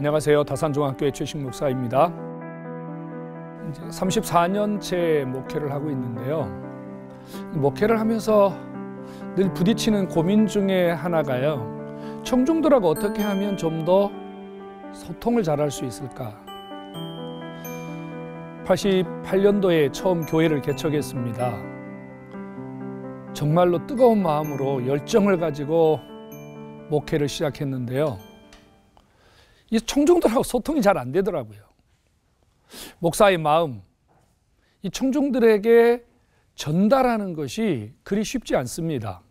안녕하세요. 다산중학교의 최식 목사입니다. 이제 34년째 목회를 하고 있는데요. 목회를 하면서 늘 부딪히는 고민 중에 하나가요. 청중들하고 어떻게 하면 좀 더 소통을 잘할 수 있을까? 88년도에 처음 교회를 개척했습니다. 정말로 뜨거운 마음으로 열정을 가지고 목회를 시작했는데요. 이 청중들하고 소통이 잘 안 되더라고요. 목사의 마음, 이 청중들에게 전달하는 것이 그리 쉽지 않습니다.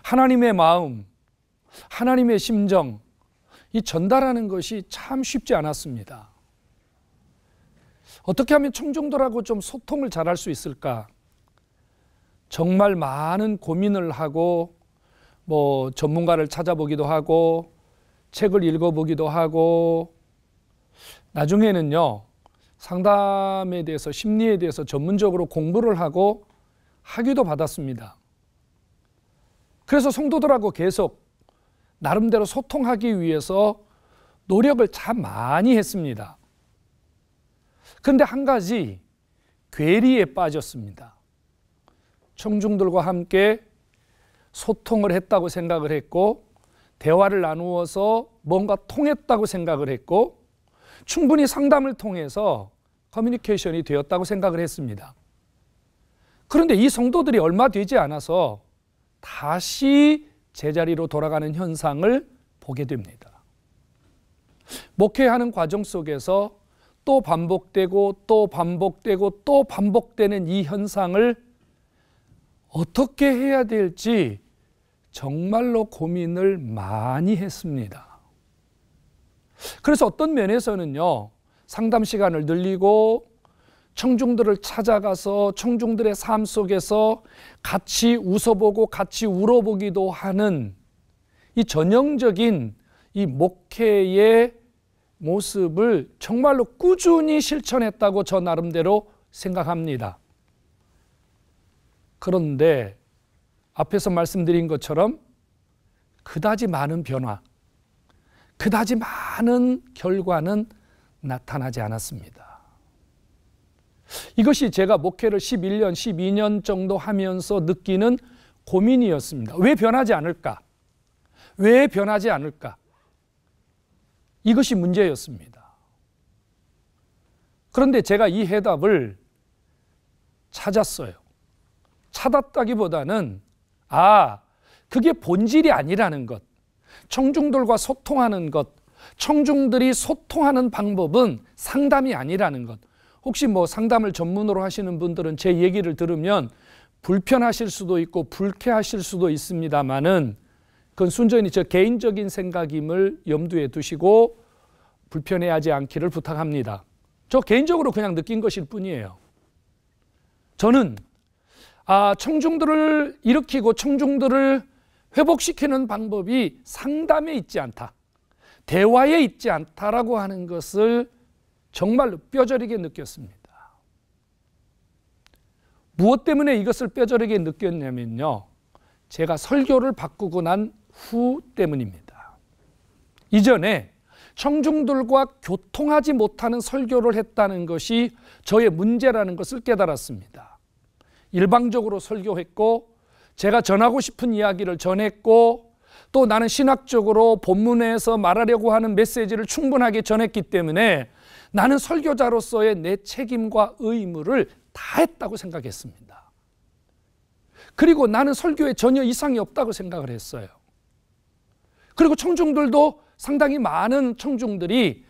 하나님의 마음, 하나님의 심정, 이 전달하는 것이 참 쉽지 않았습니다. 어떻게 하면 청중들하고 좀 소통을 잘할 수 있을까? 정말 많은 고민을 하고 전문가를 찾아보기도 하고 책을 읽어보기도 하고 나중에는요, 상담에 대해서, 심리에 대해서 전문적으로 공부를 하고 학위도 받았습니다. 그래서 성도들하고 계속 나름대로 소통하기 위해서 노력을 참 많이 했습니다. 그런데 한 가지 괴리에 빠졌습니다. 청중들과 함께 소통을 했다고 생각을 했고, 대화를 나누어서 뭔가 통했다고 생각을 했고, 충분히 상담을 통해서 커뮤니케이션이 되었다고 생각을 했습니다. 그런데 이 성도들이 얼마 되지 않아서 다시 제자리로 돌아가는 현상을 보게 됩니다. 목회하는 과정 속에서 또 반복되고 또 반복되고 또 반복되는 이 현상을 어떻게 해야 될지 정말로 고민을 많이 했습니다. 그래서 어떤 면에서는요, 상담 시간을 늘리고 청중들을 찾아가서 청중들의 삶 속에서 같이 웃어보고 같이 울어보기도 하는 이 전형적인 이 목회의 모습을 정말로 꾸준히 실천했다고 저 나름대로 생각합니다. 그런데 앞에서 말씀드린 것처럼 그다지 많은 변화, 그다지 많은 결과는 나타나지 않았습니다. 이것이 제가 목회를 11년, 12년 정도 하면서 느끼는 고민이었습니다. 왜 변하지 않을까? 왜 변하지 않을까? 이것이 문제였습니다. 그런데 제가 이 해답을 찾았어요. 찾았다기보다는 그게 본질이 아니라는 것, 청중들과 소통하는 것, 청중들이 소통하는 방법은 상담이 아니라는 것. 혹시 상담을 전문으로 하시는 분들은 제 얘기를 들으면 불편하실 수도 있고 불쾌하실 수도 있습니다만은 그건 순전히 저 개인적인 생각임을 염두에 두시고 불편해하지 않기를 부탁합니다. 저 개인적으로 그냥 느낀 것일 뿐이에요. 저는 청중들을 일으키고 청중들을 회복시키는 방법이 상담에 있지 않다, 대화에 있지 않다라고 하는 것을 정말로 뼈저리게 느꼈습니다. 무엇 때문에 이것을 뼈저리게 느꼈냐면요, 제가 설교를 바꾸고 난 후 때문입니다. 이전에 청중들과 교통하지 못하는 설교를 했다는 것이 저의 문제라는 것을 깨달았습니다. 일방적으로 설교했고, 제가 전하고 싶은 이야기를 전했고, 또 나는 신학적으로 본문에서 말하려고 하는 메시지를 충분하게 전했기 때문에 나는 설교자로서의 내 책임과 의무를 다했다고 생각했습니다. 그리고 나는 설교에 전혀 이상이 없다고 생각을 했어요. 그리고 청중들도 상당히 많은 청중들이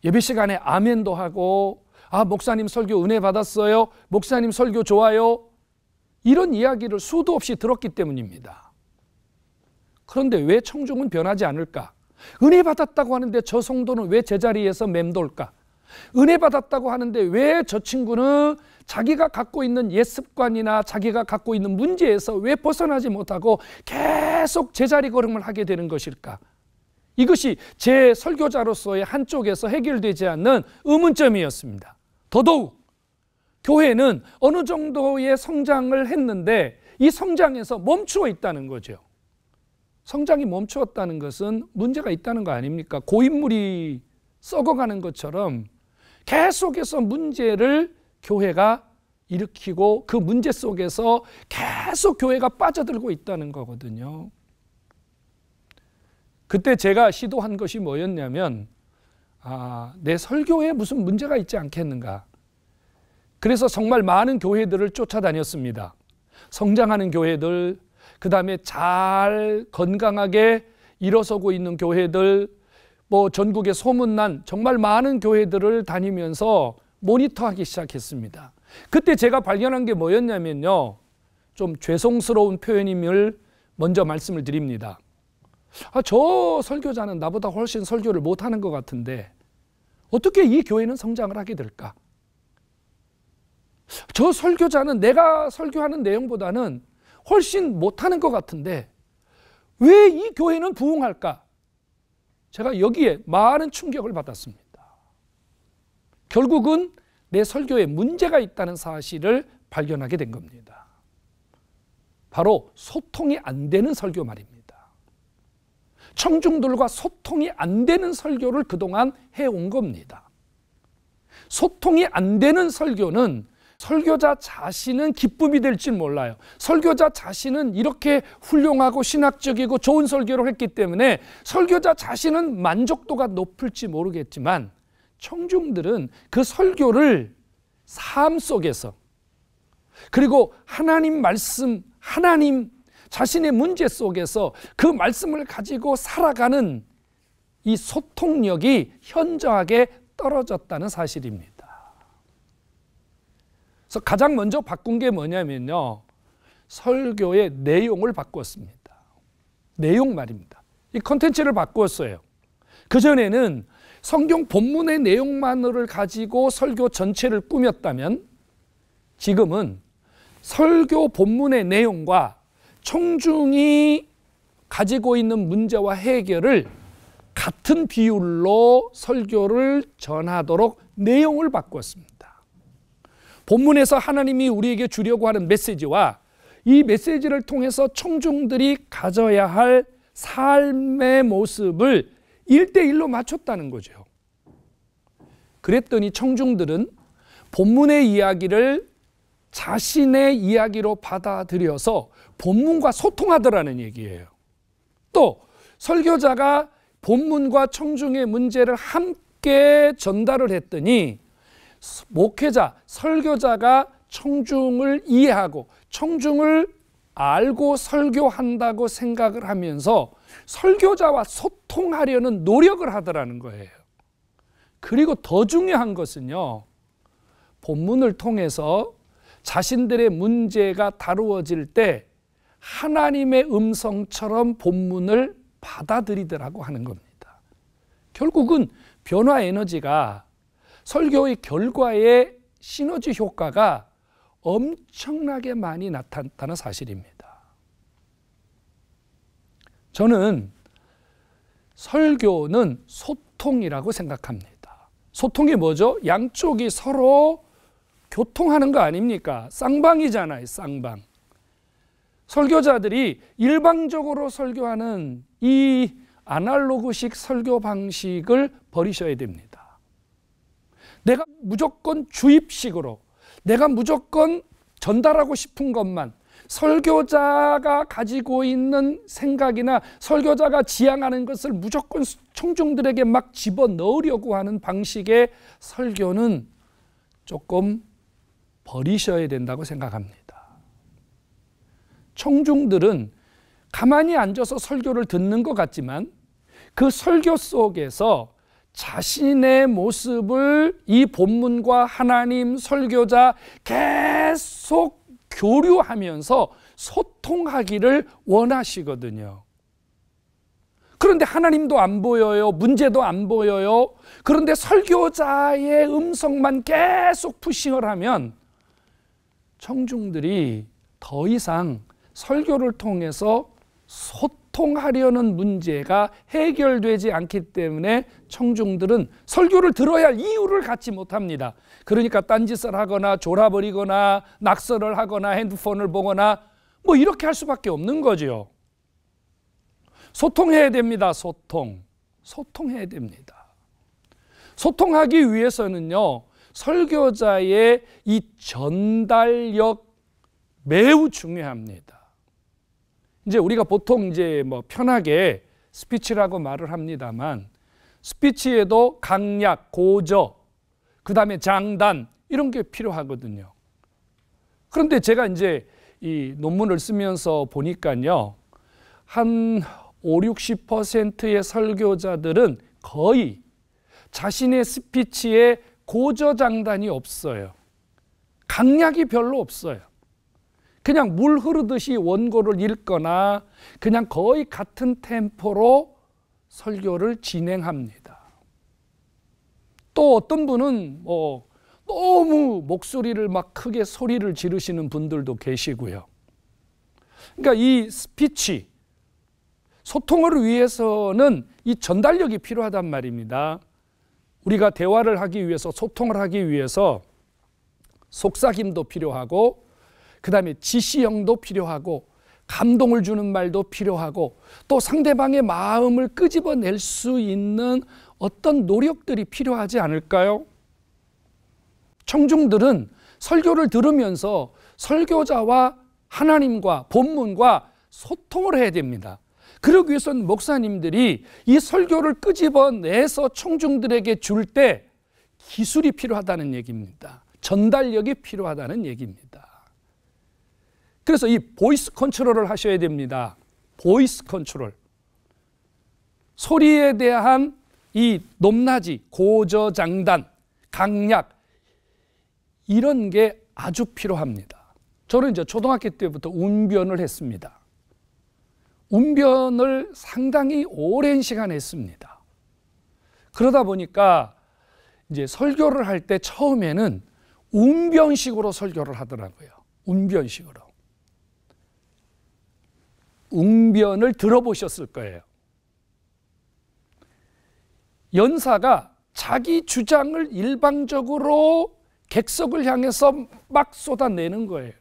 예배 시간에 아멘도 하고, 목사님 설교 은혜 받았어요, 목사님 설교 좋아요, 이런 이야기를 수도 없이 들었기 때문입니다. 그런데 왜 청중은 변하지 않을까? 은혜 받았다고 하는데 저 성도는 왜 제자리에서 맴돌까? 은혜 받았다고 하는데 왜 저 친구는 자기가 갖고 있는 옛 습관이나 자기가 갖고 있는 문제에서 왜 벗어나지 못하고 계속 제자리 걸음을 하게 되는 것일까? 이것이 제 설교자로서의 한쪽에서 해결되지 않는 의문점이었습니다. 더더욱 교회는 어느 정도의 성장을 했는데 이 성장에서 멈추어 있다는 거죠. 성장이 멈추었다는 것은 문제가 있다는 거 아닙니까? 고인물이 썩어가는 것처럼 계속해서 문제를 교회가 일으키고 그 문제 속에서 계속 교회가 빠져들고 있다는 거거든요. 그때 제가 시도한 것이 뭐였냐면 내 설교에 무슨 문제가 있지 않겠는가. 그래서 정말 많은 교회들을 쫓아다녔습니다. 성장하는 교회들, 그 다음에 잘 건강하게 일어서고 있는 교회들, 전국에 소문난 정말 많은 교회들을 다니면서 모니터하기 시작했습니다. 그때 제가 발견한 게 뭐였냐면요. 좀 죄송스러운 표현임을 먼저 말씀을 드립니다. 저 설교자는 나보다 훨씬 설교를 못하는 것 같은데 어떻게 이 교회는 성장을 하게 될까? 저 설교자는 내가 설교하는 내용보다는 훨씬 못하는 것 같은데 왜 이 교회는 부흥할까? 제가 여기에 많은 충격을 받았습니다. 결국은 내 설교에 문제가 있다는 사실을 발견하게 된 겁니다. 바로 소통이 안 되는 설교 말입니다. 청중들과 소통이 안 되는 설교를 그동안 해온 겁니다. 소통이 안 되는 설교는 설교자 자신은 기쁨이 될지 몰라요. 설교자 자신은 이렇게 훌륭하고 신학적이고 좋은 설교를 했기 때문에 설교자 자신은 만족도가 높을지 모르겠지만 청중들은 그 설교를 삶 속에서 그리고 하나님 말씀, 하나님 자신의 문제 속에서 그 말씀을 가지고 살아가는 이 소통력이 현저하게 떨어졌다는 사실입니다. 그래서 가장 먼저 바꾼 게 뭐냐면요. 설교의 내용을 바꿨습니다. 내용 말입니다. 이 컨텐츠를 바꿨어요. 그전에는 성경 본문의 내용만을 가지고 설교 전체를 꾸몄다면 지금은 설교 본문의 내용과 청중이 가지고 있는 문제와 해결을 같은 비율로 설교를 전하도록 내용을 바꿨습니다. 본문에서 하나님이 우리에게 주려고 하는 메시지와 이 메시지를 통해서 청중들이 가져야 할 삶의 모습을 1대1로 맞췄다는 거죠. 그랬더니 청중들은 본문의 이야기를 자신의 이야기로 받아들여서 본문과 소통하더라는 얘기예요. 또 설교자가 본문과 청중의 문제를 함께 전달을 했더니 목회자, 설교자가 청중을 이해하고 청중을 알고 설교한다고 생각을 하면서 설교자와 소통하려는 노력을 하더라는 거예요. 그리고 더 중요한 것은요. 본문을 통해서 자신들의 문제가 다루어질 때 하나님의 음성처럼 본문을 받아들이더라고 하는 겁니다. 결국은 변화 에너지가 설교의 결과의 시너지 효과가 엄청나게 많이 나타났다는 사실입니다. 저는 설교는 소통이라고 생각합니다. 소통이 뭐죠? 양쪽이 서로 교통하는 거 아닙니까? 쌍방이잖아요, 쌍방. 설교자들이 일방적으로 설교하는 이 아날로그식 설교 방식을 버리셔야 됩니다. 내가 무조건 주입식으로, 내가 무조건 전달하고 싶은 것만, 설교자가 가지고 있는 생각이나 설교자가 지향하는 것을 무조건 청중들에게 막 집어넣으려고 하는 방식의 설교는 조금 버리셔야 된다고 생각합니다. 청중들은 가만히 앉아서 설교를 듣는 것 같지만 그 설교 속에서 자신의 모습을 이 본문과 하나님, 설교자 계속 교류하면서 소통하기를 원하시거든요. 그런데 하나님도 안 보여요. 문제도 안 보여요. 그런데 설교자의 음성만 계속 푸싱을 하면 청중들이 더 이상 설교를 통해서 소통하려는 문제가 해결되지 않기 때문에 청중들은 설교를 들어야 할 이유를 갖지 못합니다. 그러니까 딴짓을 하거나 졸아버리거나 낙서를 하거나 핸드폰을 보거나 뭐 이렇게 할 수밖에 없는 거죠. 소통해야 됩니다. 소통해야 됩니다. 소통하기 위해서는요, 설교자의 이 전달력 매우 중요합니다. 이제 우리가 보통 이제 뭐 편하게 스피치라고 말을 합니다만, 스피치에도 강약, 고저, 그 다음에 장단, 이런 게 필요하거든요. 그런데 제가 이제 이 논문을 쓰면서 보니까요, 한 50~60%의 설교자들은 거의 자신의 스피치에 고저장단이 없어요. 강약이 별로 없어요. 그냥 물 흐르듯이 원고를 읽거나 그냥 거의 같은 템포로 설교를 진행합니다. 또 어떤 분은 너무 목소리를 막 크게 소리를 지르시는 분들도 계시고요. 그러니까 이 스피치, 소통을 위해서는 이 전달력이 필요하단 말입니다. 우리가 대화를 하기 위해서, 소통을 하기 위해서 속삭임도 필요하고, 그 다음에 지시형도 필요하고, 감동을 주는 말도 필요하고, 또 상대방의 마음을 끄집어낼 수 있는 어떤 노력들이 필요하지 않을까요? 청중들은 설교를 들으면서 설교자와 하나님과 본문과 소통을 해야 됩니다. 그러기 위해서는 목사님들이 이 설교를 끄집어내서 청중들에게 줄 때 기술이 필요하다는 얘기입니다. 전달력이 필요하다는 얘기입니다. 그래서 이 보이스 컨트롤을 하셔야 됩니다. 보이스 컨트롤. 소리에 대한 이 높낮이, 고저장단, 강약, 이런 게 아주 필요합니다. 저는 이제 초등학교 때부터 운변을 했습니다. 운변을 상당히 오랜 시간 했습니다. 그러다 보니까 이제 설교를 할 때 처음에는 운변식으로 설교를 하더라고요. 운변식으로. 웅변을 들어보셨을 거예요. 연사가 자기 주장을 일방적으로 객석을 향해서 막 쏟아내는 거예요.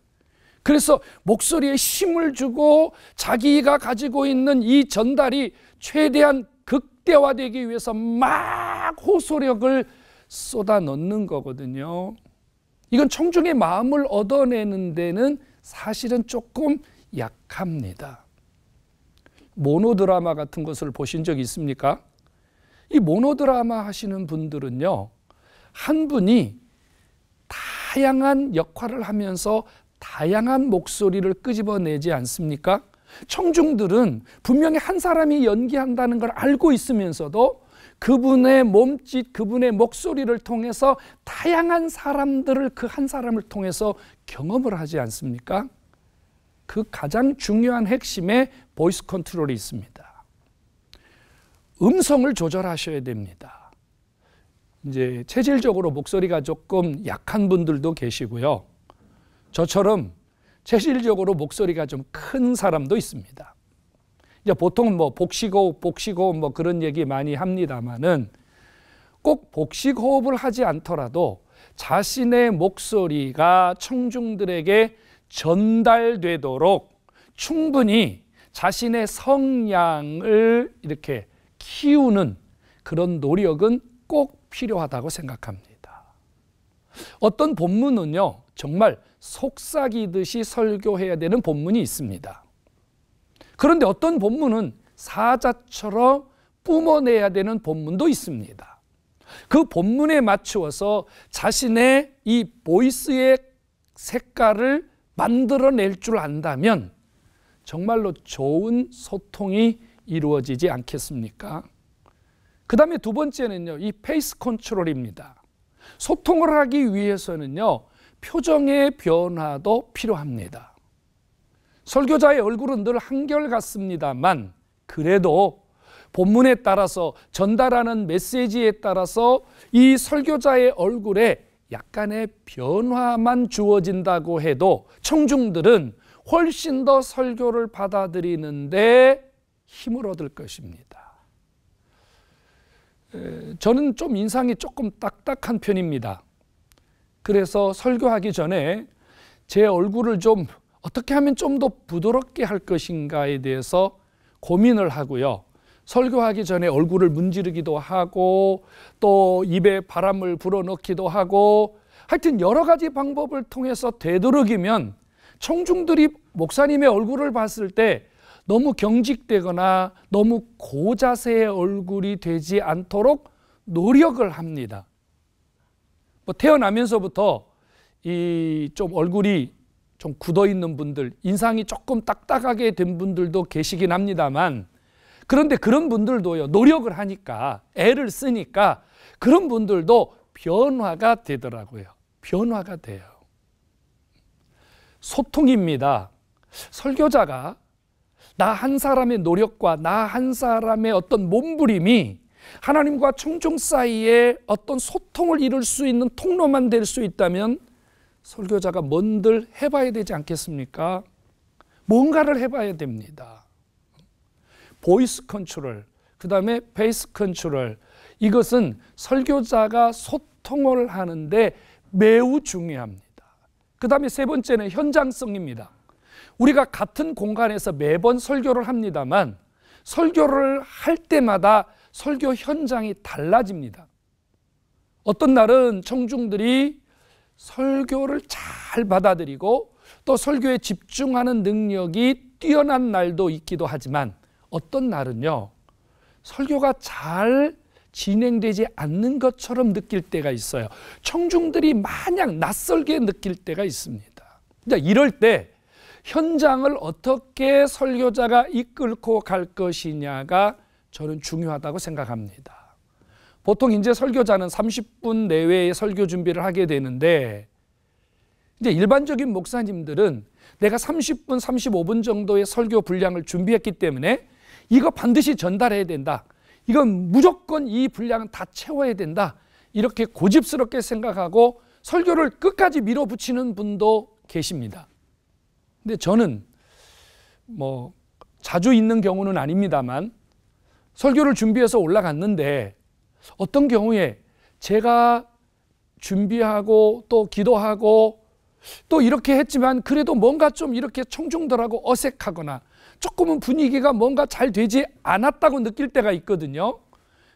그래서 목소리에 힘을 주고 자기가 가지고 있는 이 전달이 최대한 극대화되기 위해서 막 호소력을 쏟아 넣는 거거든요. 이건 청중의 마음을 얻어내는 데는 사실은 조금 약합니다. 모노드라마 같은 것을 보신 적 있습니까? 이 모노드라마 하시는 분들은요, 한 분이 다양한 역할을 하면서 다양한 목소리를 끄집어내지 않습니까? 청중들은 분명히 한 사람이 연기한다는 걸 알고 있으면서도 그분의 몸짓, 그분의 목소리를 통해서 다양한 사람들을 그 한 사람을 통해서 경험을 하지 않습니까? 그 가장 중요한 핵심에 보이스 컨트롤이 있습니다. 음성을 조절하셔야 됩니다. 이제 체질적으로 목소리가 조금 약한 분들도 계시고요. 저처럼 체질적으로 목소리가 좀 큰 사람도 있습니다. 이제 보통은 뭐 복식호흡 뭐 그런 얘기 많이 합니다만은 꼭 복식호흡을 하지 않더라도 자신의 목소리가 청중들에게 전달되도록 충분히 자신의 성량을 이렇게 키우는 그런 노력은 꼭 필요하다고 생각합니다. 어떤 본문은요, 정말 속삭이듯이 설교해야 되는 본문이 있습니다. 그런데 어떤 본문은 사자처럼 뿜어내야 되는 본문도 있습니다. 그 본문에 맞추어서 자신의 이 보이스의 색깔을 만들어낼 줄 안다면 정말로 좋은 소통이 이루어지지 않겠습니까? 그 다음에 두 번째는요, 이 페이스 컨트롤입니다. 소통을 하기 위해서는요, 표정의 변화도 필요합니다. 설교자의 얼굴은 늘 한결같습니다만 그래도 본문에 따라서 전달하는 메시지에 따라서 이 설교자의 얼굴에 약간의 변화만 주어진다고 해도 청중들은 훨씬 더 설교를 받아들이는데 힘을 얻을 것입니다. 저는 좀 인상이 조금 딱딱한 편입니다. 그래서 설교하기 전에 제 얼굴을 좀 어떻게 하면 좀 더 부드럽게 할 것인가에 대해서 고민을 하고요. 설교하기 전에 얼굴을 문지르기도 하고 또 입에 바람을 불어넣기도 하고 하여튼 여러 가지 방법을 통해서 되도록이면 청중들이 목사님의 얼굴을 봤을 때 너무 경직되거나 너무 고자세의 얼굴이 되지 않도록 노력을 합니다. 뭐 태어나면서부터 이 좀 얼굴이 좀 굳어 있는 분들, 인상이 조금 딱딱하게 된 분들도 계시긴 합니다만, 그런데 그런 분들도요, 노력을 하니까, 애를 쓰니까 그런 분들도 변화가 되더라고요. 변화가 돼요. 소통입니다. 설교자가 나 한 사람의 노력과 나 한 사람의 어떤 몸부림이 하나님과 청중 사이에 어떤 소통을 이룰 수 있는 통로만 될 수 있다면 설교자가 뭔들 해봐야 되지 않겠습니까? 뭔가를 해봐야 됩니다. 보이스 컨트롤, 그 다음에 페이스 컨트롤, 이것은 설교자가 소통을 하는데 매우 중요합니다. 그 다음에 세 번째는 현장성입니다. 우리가 같은 공간에서 매번 설교를 합니다만 설교를 할 때마다 설교 현장이 달라집니다. 어떤 날은 청중들이 설교를 잘 받아들이고 또 설교에 집중하는 능력이 뛰어난 날도 있기도 하지만 어떤 날은요, 설교가 잘 진행되지 않는 것처럼 느낄 때가 있어요. 청중들이 마냥 낯설게 느낄 때가 있습니다. 이럴 때 현장을 어떻게 설교자가 이끌고 갈 것이냐가 저는 중요하다고 생각합니다. 보통 이제 설교자는 30분 내외의 설교 준비를 하게 되는데, 이제 일반적인 목사님들은 내가 30분, 35분 정도의 설교 분량을 준비했기 때문에 이거 반드시 전달해야 된다. 이건 무조건 이 분량은 다 채워야 된다. 이렇게 고집스럽게 생각하고 설교를 끝까지 밀어붙이는 분도 계십니다. 근데 저는 뭐 자주 있는 경우는 아닙니다만 설교를 준비해서 올라갔는데 어떤 경우에 제가 준비하고 또 기도하고 또 이렇게 했지만 그래도 뭔가 좀 이렇게 청중들하고 어색하거나 조금은 분위기가 뭔가 잘 되지 않았다고 느낄 때가 있거든요.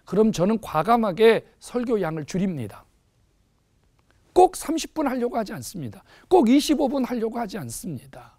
그럼 저는 과감하게 설교 양을 줄입니다. 꼭 30분 하려고 하지 않습니다. 꼭 25분 하려고 하지 않습니다.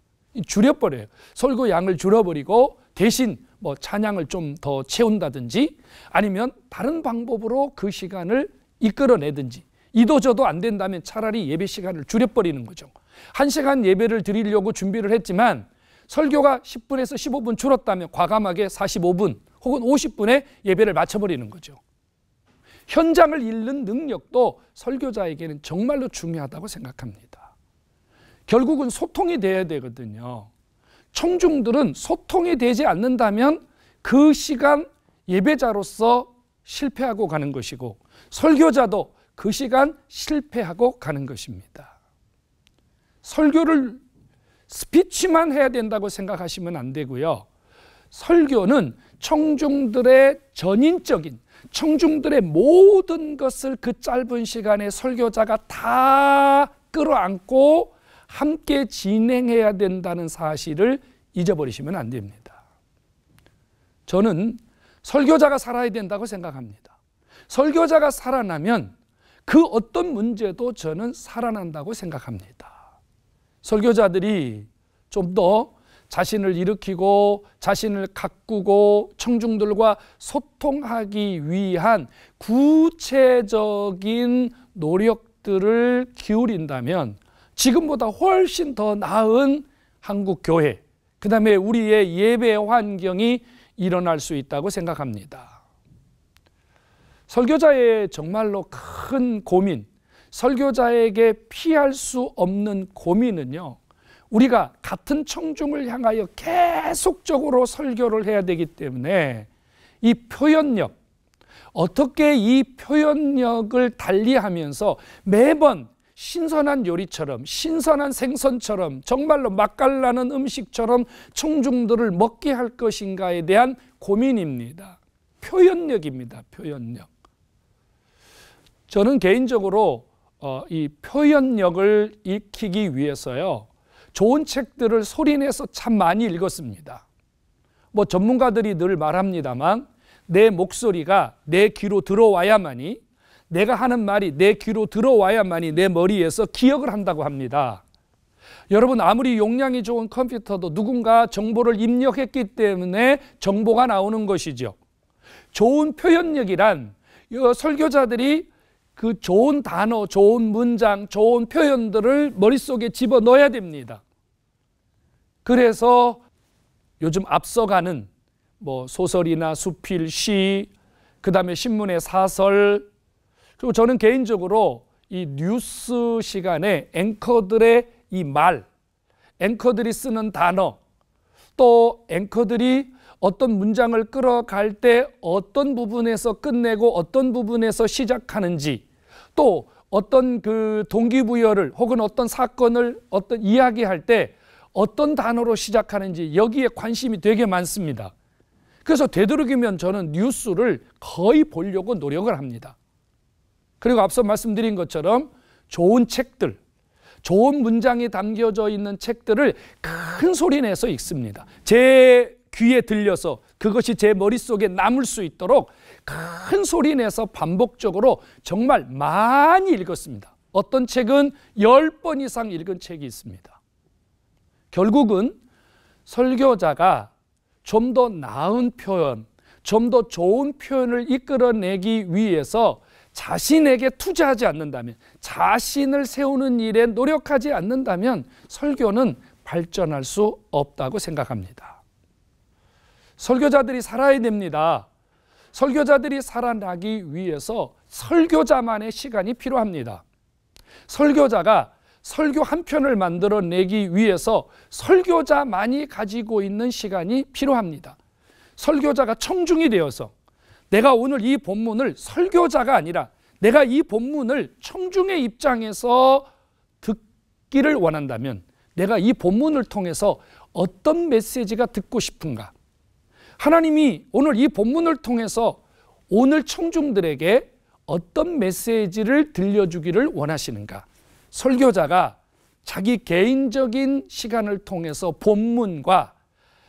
줄여버려요. 설교 양을 줄여버리고 대신 뭐 찬양을 좀 더 채운다든지 아니면 다른 방법으로 그 시간을 이끌어내든지, 이도저도 안 된다면 차라리 예배 시간을 줄여버리는 거죠. 1시간 예배를 드리려고 준비를 했지만 설교가 10분에서 15분 줄었다면 과감하게 45분 혹은 50분에 예배를 마쳐버리는 거죠. 현장을 읽는 능력도 설교자에게는 정말로 중요하다고 생각합니다. 결국은 소통이 돼야 되거든요. 청중들은 소통이 되지 않는다면 그 시간 예배자로서 실패하고 가는 것이고 설교자도 그 시간 실패하고 가는 것입니다. 설교를 스피치만 해야 된다고 생각하시면 안 되고요. 설교는 청중들의 전인적인, 청중들의 모든 것을 그 짧은 시간에 설교자가 다 끌어안고 함께 진행해야 된다는 사실을 잊어버리시면 안 됩니다. 저는 설교자가 살아야 된다고 생각합니다. 설교자가 살아나면 그 어떤 문제도 저는 살아난다고 생각합니다. 설교자들이 좀 더 자신을 일으키고 자신을 가꾸고 청중들과 소통하기 위한 구체적인 노력들을 기울인다면 지금보다 훨씬 더 나은 한국 교회, 그 다음에 우리의 예배 환경이 일어날 수 있다고 생각합니다. 설교자의 정말로 큰 고민, 설교자에게 피할 수 없는 고민은요, 우리가 같은 청중을 향하여 계속적으로 설교를 해야 되기 때문에 이 표현력, 어떻게 이 표현력을 달리하면서 매번 신선한 요리처럼, 신선한 생선처럼, 정말로 맛깔나는 음식처럼 청중들을 먹게 할 것인가에 대한 고민입니다. 표현력입니다. 표현력. 저는 개인적으로 이 표현력을 익히기 위해서요, 좋은 책들을 소리내서 참 많이 읽었습니다. 뭐 전문가들이 늘 말합니다만 내 목소리가 내 귀로 들어와야만이, 내가 하는 말이 내 귀로 들어와야만이 내 머리에서 기억을 한다고 합니다. 여러분, 아무리 용량이 좋은 컴퓨터도 누군가 정보를 입력했기 때문에 정보가 나오는 것이죠. 좋은 표현력이란 설교자들이 그 좋은 단어, 좋은 문장, 좋은 표현들을 머릿속에 집어넣어야 됩니다. 그래서 요즘 앞서가는 소설이나 수필, 시, 그 다음에 신문의 사설, 그리고 저는 개인적으로 이 뉴스 시간에 앵커들의 이 말, 앵커들이 쓰는 단어, 또 앵커들이 어떤 문장을 끌어갈 때 어떤 부분에서 끝내고 어떤 부분에서 시작하는지, 또 어떤 그 동기부여를 혹은 어떤 사건을 어떤 이야기할 때 어떤 단어로 시작하는지 여기에 관심이 되게 많습니다. 그래서 되도록이면 저는 뉴스를 거의 보려고 노력을 합니다. 그리고 앞서 말씀드린 것처럼 좋은 책들, 좋은 문장이 담겨져 있는 책들을 큰 소리 내서 읽습니다. 제 귀에 들려서 그것이 제 머릿속에 남을 수 있도록 큰 소리 내서 반복적으로 정말 많이 읽었습니다. 어떤 책은 10번 이상 읽은 책이 있습니다. 결국은 설교자가 좀 더 나은 표현, 좀 더 좋은 표현을 이끌어내기 위해서 자신에게 투자하지 않는다면, 자신을 세우는 일에 노력하지 않는다면 설교는 발전할 수 없다고 생각합니다. 설교자들이 살아야 됩니다. 설교자들이 살아나기 위해서 설교자만의 시간이 필요합니다. 설교자가 설교 한 편을 만들어내기 위해서 설교자만이 가지고 있는 시간이 필요합니다. 설교자가 청중이 되어서 내가 오늘 이 본문을 설교자가 아니라 내가 이 본문을 청중의 입장에서 듣기를 원한다면 내가 이 본문을 통해서 어떤 메시지가 듣고 싶은가? 하나님이 오늘 이 본문을 통해서 오늘 청중들에게 어떤 메시지를 들려주기를 원하시는가? 설교자가 자기 개인적인 시간을 통해서 본문과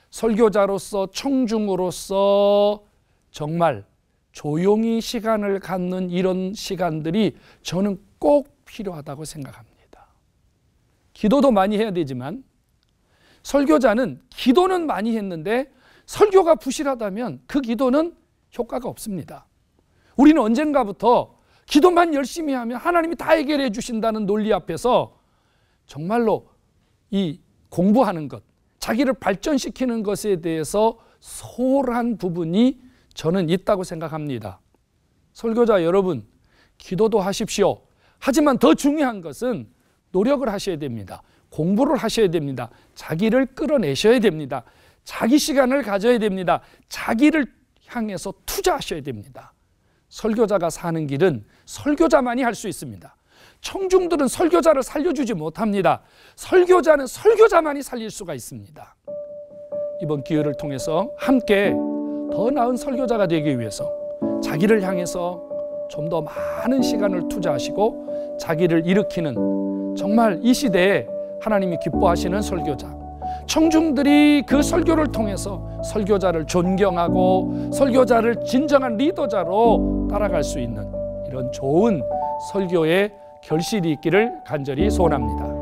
설교자로서 청중으로서 정말 조용히 시간을 갖는 이런 시간들이 저는 꼭 필요하다고 생각합니다. 기도도 많이 해야 되지만 설교자는 기도는 많이 했는데 설교가 부실하다면 그 기도는 효과가 없습니다. 우리는 언젠가부터 기도만 열심히 하면 하나님이 다 해결해 주신다는 논리 앞에서 정말로 이 공부하는 것, 자기를 발전시키는 것에 대해서 소홀한 부분이 저는 있다고 생각합니다. 설교자 여러분, 기도도 하십시오. 하지만 더 중요한 것은 노력을 하셔야 됩니다. 공부를 하셔야 됩니다. 자기를 끌어내셔야 됩니다. 자기 시간을 가져야 됩니다. 자기를 향해서 투자하셔야 됩니다. 설교자가 사는 길은 설교자만이 할 수 있습니다. 청중들은 설교자를 살려주지 못합니다. 설교자는 설교자만이 살릴 수가 있습니다. 이번 기회를 통해서 함께 더 나은 설교자가 되기 위해서 자기를 향해서 좀 더 많은 시간을 투자하시고 자기를 일으키는 정말 이 시대에 하나님이 기뻐하시는 설교자, 청중들이 그 설교를 통해서 설교자를 존경하고 설교자를 진정한 리더자로 따라갈 수 있는 이런 좋은 설교의 결실이 있기를 간절히 소원합니다.